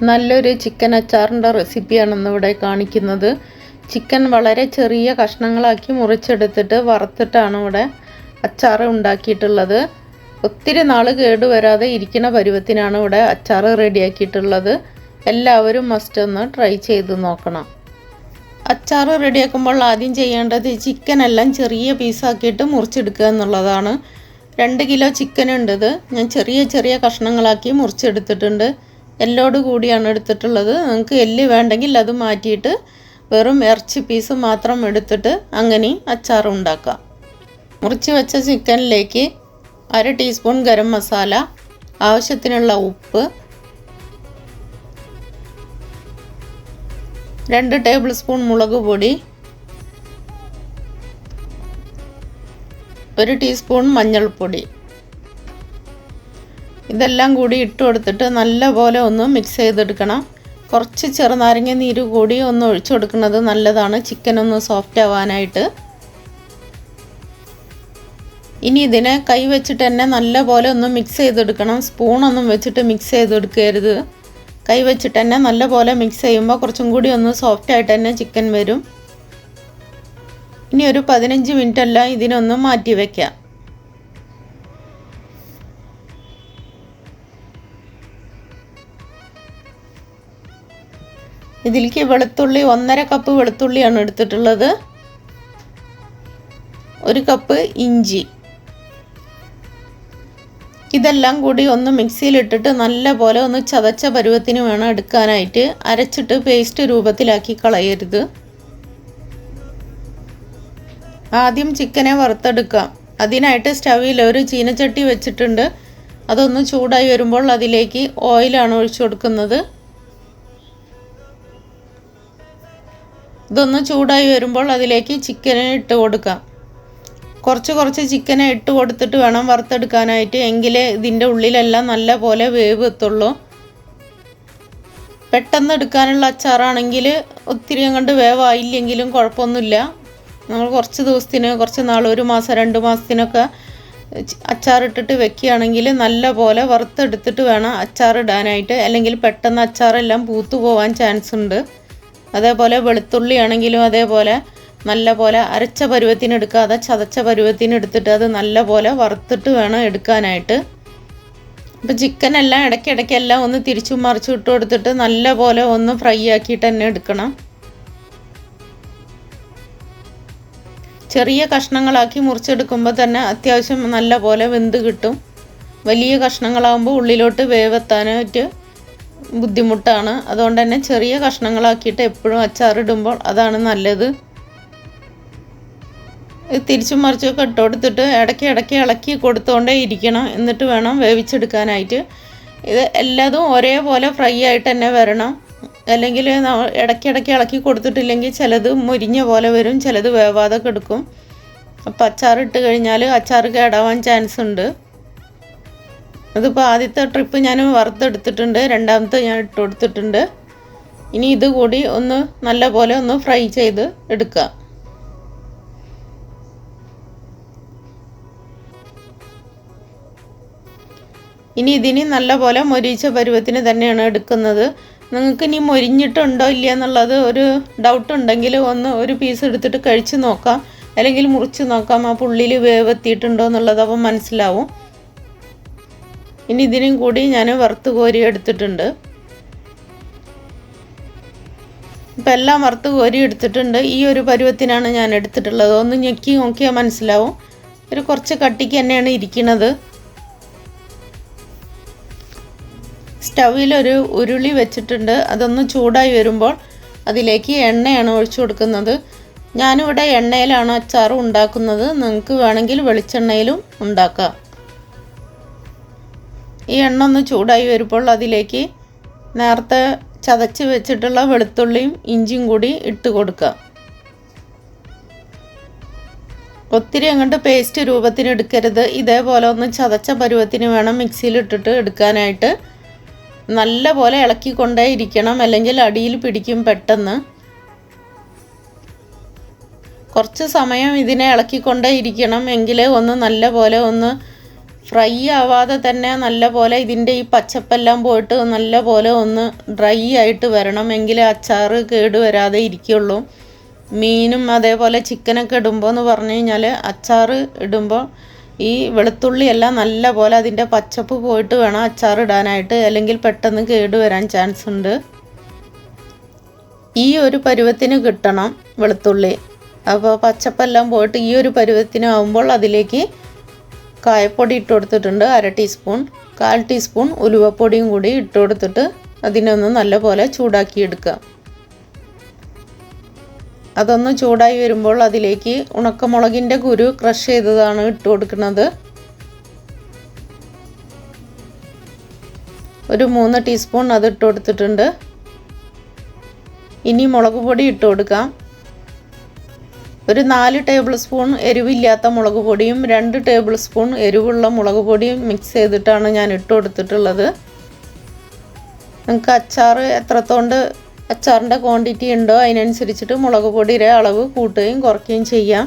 നല്ലൊരു ചിക്കൻ അച്ചാറിൻ്റെ റെസിപ്പിയാണ് ഇന്നിവിടെ കാണിക്കുന്നത്. ചിക്കൻ വളരെ ചെറിയ കഷ്ണങ്ങളാക്കി മുറിച്ചെടുത്തിട്ട് വറുത്തിട്ടാണ് ഇവിടെ അച്ചാർ ഉണ്ടാക്കിയിട്ടുള്ളത്. ഒത്തിരി നാൾ കേടുവരാതെ ഇരിക്കുന്ന പരുവത്തിനാണ് ഇവിടെ അച്ചാർ റെഡിയാക്കിയിട്ടുള്ളത്. എല്ലാവരും മസ്റ്റ് ഒന്ന് ട്രൈ ചെയ്ത് നോക്കണം. അച്ചാർ റെഡിയാക്കുമ്പോൾ ആദ്യം ചെയ്യേണ്ടത് ചിക്കൻ എല്ലാം ചെറിയ പീസാക്കിയിട്ട് മുറിച്ചെടുക്കുക എന്നുള്ളതാണ്. 2 കിലോ ചിക്കൻ ഉണ്ടത് ഞാൻ ചെറിയ ചെറിയ കഷ്ണങ്ങളാക്കി മുറിച്ചെടുത്തിട്ടുണ്ട്. എല്ലോട് കൂടിയാണ് എടുത്തിട്ടുള്ളത്. നിങ്ങൾക്ക് എല്ല് വേണ്ടെങ്കിൽ അത് മാറ്റിയിട്ട് വെറും ഇറച്ചി പീസ് മാത്രം എടുത്തിട്ട് അങ്ങനെ അച്ചാർ ഉണ്ടാക്കാം. മുറിച്ച് വെച്ച ചിക്കനിലേക്ക് 1/2 ടീസ്പൂൺ ഗരം മസാല, ആവശ്യത്തിനുള്ള ഉപ്പ്, 2 ടേബിൾ സ്പൂൺ മുളക് പൊടി, 1 ടീസ്പൂൺ മഞ്ഞൾപ്പൊടി, ഇതെല്ലാം കൂടി ഇട്ട് കൊടുത്തിട്ട് നല്ലപോലെ ഒന്ന് മിക്സ് ചെയ്തെടുക്കണം. കുറച്ച് ചെറുനാരങ്ങ നീര് കൂടി ഒന്ന് ഒഴിച്ചു കൊടുക്കുന്നത് നല്ലതാണ്, ചിക്കൻ ഒന്ന് സോഫ്റ്റ് ആവാനായിട്ട്. ഇനി ഇതിനെ കൈ വെച്ചിട്ട് തന്നെ നല്ലപോലെ ഒന്ന് മിക്സ് ചെയ്തെടുക്കണം. സ്പൂണൊന്നും വെച്ചിട്ട് മിക്സ് ചെയ്തെടുക്കരുത്. കൈ വെച്ചിട്ട് തന്നെ നല്ലപോലെ മിക്സ് ചെയ്യുമ്പോൾ കുറച്ചും കൂടി ഒന്ന് സോഫ്റ്റ് ആയിട്ട് തന്നെ ചിക്കൻ വരും. ഇനി ഒരു 15 മിനിറ്റ് എല്ലാം ഇതിനൊന്ന് മാറ്റി വയ്ക്കാം. ഇതിലേക്ക് വെളുത്തുള്ളി 1.5 കപ്പ് വെളുത്തുള്ളിയാണ് എടുത്തിട്ടുള്ളത്. 1 കപ്പ് ഇഞ്ചി, ഇതെല്ലാം കൂടി ഒന്ന് മിക്സിയിലിട്ടിട്ട് നല്ലപോലെ ഒന്ന് ചതച്ച പരുവത്തിന് വേണം എടുക്കാനായിട്ട്. അരച്ചിട്ട് പേസ്റ്റ് രൂപത്തിലാക്കി കളയരുത്. ആദ്യം ചിക്കനെ വറുത്തെടുക്കാം. അതിനായിട്ട് സ്റ്റവിൽ ഒരു ചീനച്ചട്ടി വെച്ചിട്ടുണ്ട്. അതൊന്ന് ചൂടായി വരുമ്പോൾ അതിലേക്ക് ഓയിലാണ് ഒഴിച്ചു കൊടുക്കുന്നത്. ഇതൊന്ന് ചൂടായി വരുമ്പോൾ അതിലേക്ക് ചിക്കനെ ഇട്ട് കൊടുക്കാം. കുറച്ച് ചിക്കനെ ഇട്ട് കൊടുത്തിട്ട് വേണം വറുത്തെടുക്കാനായിട്ട്, എങ്കിലേ ഇതിൻ്റെ ഉള്ളിലെല്ലാം നല്ല പോലെ വേവ് എത്തുള്ളൂ. പെട്ടെന്ന് എടുക്കാനുള്ള അച്ചാറാണെങ്കിൽ ഒത്തിരി അങ്ങോട്ട് വേവായില്ലെങ്കിലും കുഴപ്പമൊന്നുമില്ല. നമ്മൾ കുറച്ച് ദിവസത്തിന്, കുറച്ച് നാൾ, 1 മാസം 2 മാസത്തിനൊക്കെ അച്ചാറിട്ടിട്ട് വെക്കുകയാണെങ്കിൽ നല്ല പോലെ വറുത്തെടുത്തിട്ട് വേണം അച്ചാറിടാനായിട്ട്, അല്ലെങ്കിൽ പെട്ടെന്ന് അച്ചാറെല്ലാം പൂത്തു പോകാൻ ചാൻസ് ഉണ്ട്. അതേപോലെ വെളുത്തുള്ളി ആണെങ്കിലും അതേപോലെ നല്ല പോലെ അരച്ച പരുവത്തിന് എടുക്കാതെ ചതച്ച പരുവത്തിന് എടുത്തിട്ട് അത് നല്ല പോലെ വറുത്തിട്ട് വേണം എടുക്കാനായിട്ട്. അപ്പോൾ ചിക്കനെല്ലാം ഇടയ്ക്കിടയ്ക്കെല്ലാം ഒന്ന് തിരിച്ചും മറിച്ചും ഇട്ട് കൊടുത്തിട്ട് നല്ല പോലെ ഒന്ന് ഫ്രൈ ആക്കിയിട്ട് തന്നെ എടുക്കണം. ചെറിയ കഷ്ണങ്ങളാക്കി മുറിച്ചെടുക്കുമ്പോൾ തന്നെ അത്യാവശ്യം നല്ല പോലെ വെന്ത് കിട്ടും. വലിയ കഷ്ണങ്ങളാകുമ്പോൾ ഉള്ളിലോട്ട് വേവെത്താനായിട്ട് ബുദ്ധിമുട്ടാണ്. അതുകൊണ്ട് തന്നെ ചെറിയ കഷ്ണങ്ങളാക്കിയിട്ട് എപ്പോഴും അച്ചാറിടുമ്പോൾ അതാണ് നല്ലത്. തിരിച്ചും മറിച്ചൊക്കെ ഇട്ട് കൊടുത്തിട്ട് ഇടയ്ക്ക് ഇളക്കി കൊടുത്തുകൊണ്ടേ ഇരിക്കണം. എന്നിട്ട് വേണം വേവിച്ചെടുക്കാനായിട്ട്. ഇത് എല്ലാതും ഒരേപോലെ ഫ്രൈ ആയിട്ട് തന്നെ വരണം. അല്ലെങ്കിൽ ഇടയ്ക്ക് ഇളക്കി കൊടുത്തിട്ടില്ലെങ്കിൽ ചിലത് മുരിഞ്ഞ പോലെ വരും, ചിലത് വേവാതെ കിടക്കും. അപ്പോൾ അച്ചാറിട്ട് കഴിഞ്ഞാൽ അച്ചാർ കേടാവാൻ ചാൻസ് ഉണ്ട്. അതിപ്പോൾ ആദ്യത്തെ ട്രിപ്പ് ഞാൻ വറുത്തെടുത്തിട്ടുണ്ട്, രണ്ടാമത്തെ ഞാൻ ഇട്ട് കൊടുത്തിട്ടുണ്ട്. ഇനി ഇത് കൂടി ഒന്ന് നല്ല പോലെ ഒന്ന് ഫ്രൈ ചെയ്ത് എടുക്കുക. ഇനി ഇതിന് നല്ല പോലെ മൊരിച്ച പരുവത്തിന് തന്നെയാണ് എടുക്കുന്നത്. നിങ്ങൾക്ക് ഇനി മൊരിഞ്ഞിട്ടുണ്ടോ ഇല്ല എന്നുള്ളത് ഒരു ഡൗട്ട് ഉണ്ടെങ്കിൽ ഒരു പീസ് എടുത്തിട്ട് കഴിച്ച് നോക്കാം, അല്ലെങ്കിൽ മുറിച്ച് നോക്കാം. ആ പുള്ളിയിൽ വേവെത്തിയിട്ടുണ്ടോ എന്നുള്ളത് അപ്പം മനസ്സിലാവും. ഇനി ഇതിനും കൂടി ഞാൻ വറുത്ത് കോരി എടുത്തിട്ടുണ്ട്. ഇപ്പം എല്ലാം വറുത്ത് കോരി എടുത്തിട്ടുണ്ട്. ഈ ഒരു പരുവത്തിനാണ് ഞാൻ എടുത്തിട്ടുള്ളത്. ഒന്ന് ഞെക്കി നോക്കിയാൽ മനസ്സിലാവും. കുറച്ച് കട്ടിക്ക് തന്നെയാണ് ഇരിക്കുന്നത്. സ്റ്റവിലൊരു ഉരുളി വെച്ചിട്ടുണ്ട്. അതൊന്ന് ചൂടായി വരുമ്പോൾ അതിലേക്ക് എണ്ണയാണ് ഒഴിച്ചു കൊടുക്കുന്നത്. ഞാനിവിടെ എണ്ണയിലാണ് അച്ചാർ ഉണ്ടാക്കുന്നത്. നിങ്ങൾക്ക് വേണമെങ്കിൽ വെളിച്ചെണ്ണയിലും ഉണ്ടാക്കാം. ഈ എണ്ണ ഒന്ന് ചൂടായി വരുമ്പോൾ അതിലേക്ക് നേരത്തെ ചതച്ച് വെച്ചിട്ടുള്ള വെളുത്തുള്ളിയും ഇഞ്ചിയും കൂടി ഇട്ട് കൊടുക്കുക. ഒത്തിരി അങ്ങോട്ട് പേസ്റ്റ് രൂപത്തിന് എടുക്കരുത്. ഇതേപോലെ ഒന്ന് ചതച്ച പരുവത്തിന് വേണം മിക്സിയിലിട്ടിട്ട് എടുക്കാനായിട്ട്. നല്ല പോലെ ഇളക്കിക്കൊണ്ടേ ഇരിക്കണം, അല്ലെങ്കിൽ അടിയിൽ പിടിക്കും പെട്ടെന്ന്. കുറച്ച് സമയം ഇതിനെ ഇളക്കിക്കൊണ്ടേ ഇരിക്കണം, എങ്കിലേ ഒന്ന് നല്ല പോലെ ഒന്ന് ഫ്രൈ ആവാതെ തന്നെ നല്ല പോലെ ഇതിൻ്റെ ഈ പച്ചപ്പെല്ലാം പോയിട്ട് നല്ല പോലെ ഒന്ന് ഡ്രൈ ആയിട്ട് വരണം, എങ്കിലേ അച്ചാർ കേടുവരാതെ ഇരിക്കുള്ളൂ. മീനും അതേപോലെ ചിക്കനൊക്കെ ഇടുമ്പോൾ എന്ന് പറഞ്ഞു കഴിഞ്ഞാൽ അച്ചാർ ഇടുമ്പോൾ ഈ വെളുത്തുള്ളി എല്ലാം നല്ല പോലെ അതിൻ്റെ പച്ചപ്പ് പോയിട്ട് വേണം അച്ചാർ ഇടാനായിട്ട്, അല്ലെങ്കിൽ പെട്ടെന്ന് കേടുവരാൻ ചാൻസ് ഉണ്ട്. ഈ ഒരു പരുവത്തിന് കിട്ടണം വെളുത്തുള്ളി. അപ്പോൾ പച്ചപ്പെല്ലാം പോയിട്ട് ഈ ഒരു പരുവത്തിനാവുമ്പോൾ അതിലേക്ക് കായപ്പൊടി ഇട്ട് കൊടുത്തിട്ടുണ്ട് 1/2 ടീസ്പൂൺ, 1/4 ടീസ്പൂൺ ഉലുവപ്പൊടിയും കൂടി ഇട്ട് കൊടുത്തിട്ട് അതിനൊന്ന് നല്ലപോലെ ചൂടാക്കിയെടുക്കുക. അതൊന്ന് ചൂടായി വരുമ്പോൾ അതിലേക്ക് ഉണക്കമുളകിൻ്റെ കുരു ക്രഷ് ചെയ്തതാണ് ഇട്ട് കൊടുക്കുന്നത്. ഒരു 3 ടീസ്പൂൺ അത് ഇട്ട് കൊടുത്തിട്ടുണ്ട്. ഇനി മുളക് പൊടി ഇട്ട് കൊടുക്കാം. ഒരു 4 ടേബിൾ സ്പൂൺ എരിവില്ലാത്ത മുളക് പൊടിയും 2 ടേബിൾ സ്പൂൺ എരിവുള്ള മുളക് പൊടിയും മിക്സ് ചെയ്തിട്ടാണ് ഞാൻ ഇട്ട് കൊടുത്തിട്ടുള്ളത്. നിങ്ങൾക്ക് അച്ചാർ എത്രത്തോണ്ട് അച്ചാറിൻ്റെ ക്വാണ്ടിറ്റി ഉണ്ടോ അതിനനുസരിച്ചിട്ട് മുളക് പൊടിയുടെ അളവ് കൂട്ടുകയും കുറയ്ക്കുകയും ചെയ്യാം.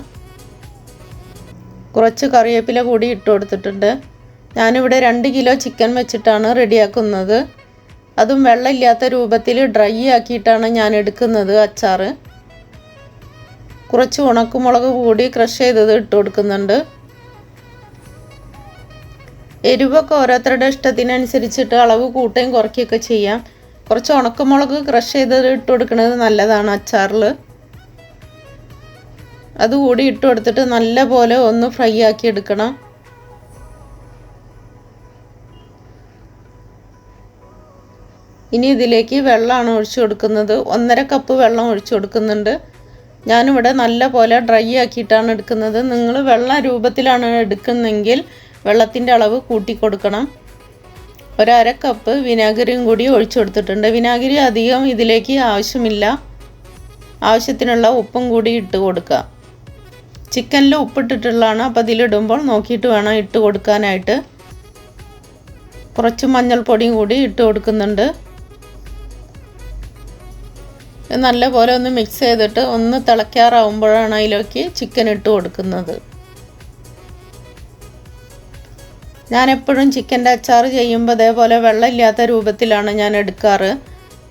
കുറച്ച് കറിവേപ്പില കൂടി ഇട്ട് കൊടുത്തിട്ടുണ്ട്. ഞാനിവിടെ 2 കിലോ ചിക്കൻ വെച്ചിട്ടാണ് റെഡിയാക്കുന്നത്. അതും വെള്ളമില്ലാത്ത രൂപത്തിൽ ഡ്രൈ ആക്കിയിട്ടാണ് ഞാൻ എടുക്കുന്നത് അച്ചാർ. കുറച്ച് ഉണക്കമുളക് കൂടി ക്രഷ് ചെയ്തത് ഇട്ട് കൊടുക്കുന്നുണ്ട്. എരിവൊക്കെ ഓരോരുത്തരുടെ ഇഷ്ടത്തിനനുസരിച്ചിട്ട് അളവ് കൂട്ടുകയും കുറയ്ക്കുകയൊക്കെ ചെയ്യാം. കുറച്ച് ഉണക്കമുളക് ക്രഷ് ചെയ്തത് ഇട്ട് കൊടുക്കുന്നത് നല്ലതാണ് അച്ചാറിൽ. അതുകൂടി ഇട്ട് കൊടുത്തിട്ട് നല്ല പോലെ ഒന്ന് ഫ്രൈ ആക്കി എടുക്കണം. ഇനി ഇതിലേക്ക് വെള്ളമാണ് ഒഴിച്ചു കൊടുക്കുന്നത്. 1.5 കപ്പ് വെള്ളം ഒഴിച്ചു കൊടുക്കുന്നുണ്ട്. ഞാനിവിടെ നല്ല പോലെ ഡ്രൈ ആക്കിയിട്ടാണ് എടുക്കുന്നത്. നിങ്ങൾ വെള്ള രൂപത്തിലാണ് എടുക്കുന്നതെങ്കിൽ വെള്ളത്തിൻ്റെ അളവ് കൂട്ടി കൊടുക്കണം. 1/2 കപ്പ് വിനാഗിരിയും കൂടി ഒഴിച്ചു കൊടുത്തിട്ടുണ്ട്. വിനാഗിരി അധികം ഇതിലേക്ക് ആവശ്യമില്ല. ആവശ്യത്തിനുള്ള ഉപ്പും കൂടി ഇട്ട് കൊടുക്കുക. ചിക്കനിൽ ഉപ്പിട്ടിട്ടുള്ളതാണ്, അപ്പോൾ ഇതിലിടുമ്പോൾ നോക്കിയിട്ട് വേണം ഇട്ട് കൊടുക്കാനായിട്ട്. കുറച്ച് മഞ്ഞൾപ്പൊടിയും കൂടി ഇട്ട് കൊടുക്കുന്നുണ്ട്. നല്ല പോലെ ഒന്ന് മിക്സ് ചെയ്തിട്ട് ഒന്ന് തിളയ്ക്കാറാവുമ്പോഴാണ് അതിലേക്ക് ചിക്കൻ ഇട്ട് കൊടുക്കുന്നത്. ഞാനെപ്പോഴും ചിക്കൻ്റെ അച്ചാർ ചെയ്യുമ്പോൾ അതേപോലെ വെള്ളമില്ലാത്ത രൂപത്തിലാണ് ഞാൻ എടുക്കാറ്.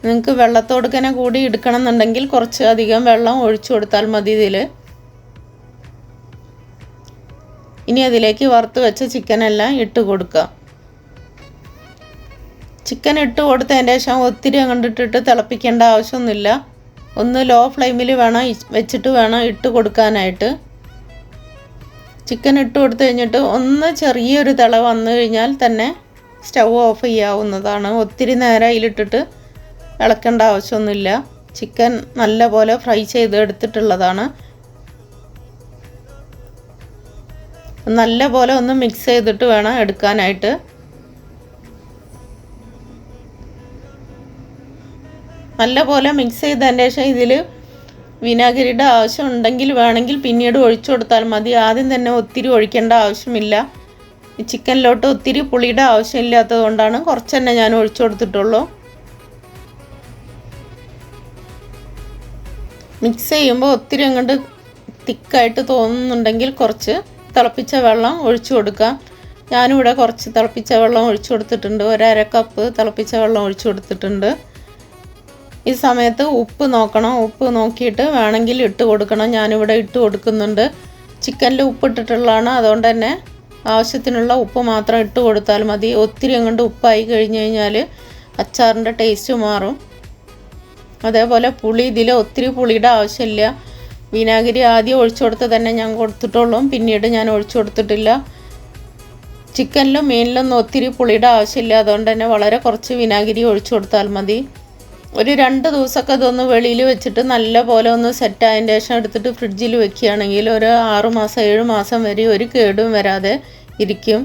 നിങ്ങൾക്ക് വെള്ളത്തോടുക്കനെ കൂടി എടുക്കണം എന്നുണ്ടെങ്കിൽ കുറച്ച് അധികം വെള്ളം ഒഴിച്ചു കൊടുത്താൽ മതി ഇതിൽ. ഇനി അതിലേക്ക് വറുത്ത് വെച്ച ചിക്കനെല്ലാം ഇട്ട് കൊടുക്കുക. ചിക്കൻ ഇട്ട് കൊടുത്തതിൻ്റെ ശേഷം ഒത്തിരി അങ്ങോട്ടിട്ടിട്ട് തിളപ്പിക്കേണ്ട ആവശ്യമൊന്നുമില്ല. ഒന്ന് ലോ ഫ്ലെയിമിൽ വേണം വെച്ചിട്ട് വേണം ഇട്ട് കൊടുക്കാനായിട്ട്. ചിക്കൻ ഇട്ട് കൊടുത്തു കഴിഞ്ഞിട്ട് ഒന്ന് ചെറിയൊരു തിള വന്നു കഴിഞ്ഞാൽ തന്നെ സ്റ്റൗ ഓഫ് ചെയ്യാവുന്നതാണ്. ഒത്തിരി നേരം അതിലിട്ടിട്ട് ഇളക്കേണ്ട ആവശ്യമൊന്നുമില്ല. ചിക്കൻ നല്ല പോലെ ഫ്രൈ ചെയ്ത് എടുത്തിട്ടുള്ളതാണ്. നല്ല പോലെ ഒന്ന് മിക്സ് ചെയ്തിട്ട് വേണം എടുക്കാനായിട്ട്. നല്ല പോലെ മിക്സ് ചെയ്തതിൻ്റെ ശേഷം ഇതിൽ വിനാഗിരിയുടെ ആവശ്യം ഉണ്ടെങ്കിൽ വേണമെങ്കിൽ പിന്നീട് ഒഴിച്ചു കൊടുത്താൽ മതി. ആദ്യം തന്നെ ഒത്തിരി ഒഴിക്കേണ്ട ആവശ്യമില്ല. ഈ ചിക്കനിലോട്ട് ഒത്തിരി പുളിയുടെ ആവശ്യമില്ലാത്തത് കൊണ്ടാണ് കുറച്ച് തന്നെ ഞാൻ ഒഴിച്ചു കൊടുത്തിട്ടുള്ളൂ. മിക്സ് ചെയ്യുമ്പോൾ ഒത്തിരി അങ്ങോട്ട് തിക്കായിട്ട് തോന്നുന്നുണ്ടെങ്കിൽ കുറച്ച് തിളപ്പിച്ച വെള്ളം ഒഴിച്ചു കൊടുക്കാം. ഞാനിവിടെ കുറച്ച് തിളപ്പിച്ച വെള്ളം ഒഴിച്ചു കൊടുത്തിട്ടുണ്ട്. 1/2 കപ്പ് തിളപ്പിച്ച വെള്ളം ഒഴിച്ചു കൊടുത്തിട്ടുണ്ട്. ഈ സമയത്ത് ഉപ്പ് നോക്കണം. ഉപ്പ് നോക്കിയിട്ട് വേണമെങ്കിൽ ഇട്ട് കൊടുക്കണം. ഞാനിവിടെ ഇട്ട് കൊടുക്കുന്നുണ്ട്. ചിക്കനിൽ ഉപ്പ് ഇട്ടിട്ടുള്ളതാണ്, അതുകൊണ്ട് തന്നെ ആവശ്യത്തിനുള്ള ഉപ്പ് മാത്രം ഇട്ട് കൊടുത്താൽ മതി. ഒത്തിരി അങ്ങോട്ട് ഉപ്പായി കഴിഞ്ഞ് കഴിഞ്ഞാൽ അച്ചാറിൻ്റെ ടേസ്റ്റ് മാറും. അതേപോലെ പുളി, ഇതിൽ ഒത്തിരി പുളിയുടെ ആവശ്യമില്ല. വിനാഗിരി ആദ്യം ഒഴിച്ചു കൊടുത്ത് തന്നെ ഞാൻ കൊടുത്തിട്ടുള്ളൂ, പിന്നീട് ഞാൻ ഒഴിച്ചു കൊടുത്തിട്ടില്ല. ചിക്കനിലും മീനിലൊന്നും ഒത്തിരി പുളിയുടെ ആവശ്യമില്ല, അതുകൊണ്ട് തന്നെ വളരെ കുറച്ച് വിനാഗിരി ഒഴിച്ചു കൊടുത്താൽ മതി. ഒരു 2 ദിവസമൊക്കെ ഇതൊന്ന് വെളിയിൽ വെച്ചിട്ട് നല്ല പോലെ ഒന്ന് സെറ്റായതിൻ്റെ ശേഷം എടുത്തിട്ട് ഫ്രിഡ്ജിൽ വെക്കുകയാണെങ്കിൽ ഒരു 6 മാസം 7 മാസം വരെ ഒരു കേടും വരാതെ ഇരിക്കും.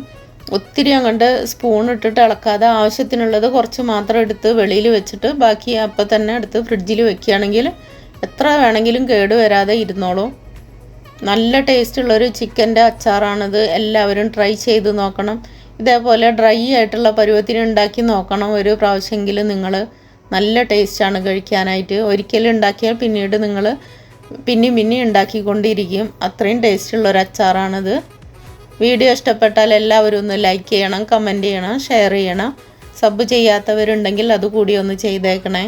ഒത്തിരി അങ്ങോട്ട് സ്പൂൺ ഇട്ടിട്ട് ഇളക്കാതെ ആവശ്യത്തിനുള്ളത് കുറച്ച് മാത്രം എടുത്ത് വെളിയിൽ വെച്ചിട്ട് ബാക്കി അപ്പം തന്നെ എടുത്ത് ഫ്രിഡ്ജിൽ വെക്കുകയാണെങ്കിൽ എത്ര വേണമെങ്കിലും കേട് വരാതെ ഇരുന്നോളും. നല്ല ടേസ്റ്റുള്ളൊരു ചിക്കൻ്റെ അച്ചാറാണിത്. എല്ലാവരും ട്രൈ ചെയ്ത് നോക്കണം. ഇതേപോലെ ഡ്രൈ ആയിട്ടുള്ള പരുവത്തിന് ഉണ്ടാക്കി നോക്കണം ഒരു പ്രാവശ്യമെങ്കിലും നിങ്ങൾ. നല്ല ടേസ്റ്റാണ് കഴിക്കാനായിട്ട്. ഒരിക്കലും ഉണ്ടാക്കിയാൽ പിന്നീട് നിങ്ങൾ പിന്നെയും ഉണ്ടാക്കിക്കൊണ്ടിരിക്കും. അത്രയും ടേസ്റ്റുള്ളൊരു അച്ചാറാണിത്. വീഡിയോ ഇഷ്ടപ്പെട്ടാൽ എല്ലാവരും ഒന്ന് ലൈക്ക് ചെയ്യണം, കമൻറ്റ് ചെയ്യണം, ഷെയർ ചെയ്യണം. സബ് ചെയ്യാത്തവരുണ്ടെങ്കിൽ അതുകൂടി ഒന്ന് ചെയ്തേക്കണേ.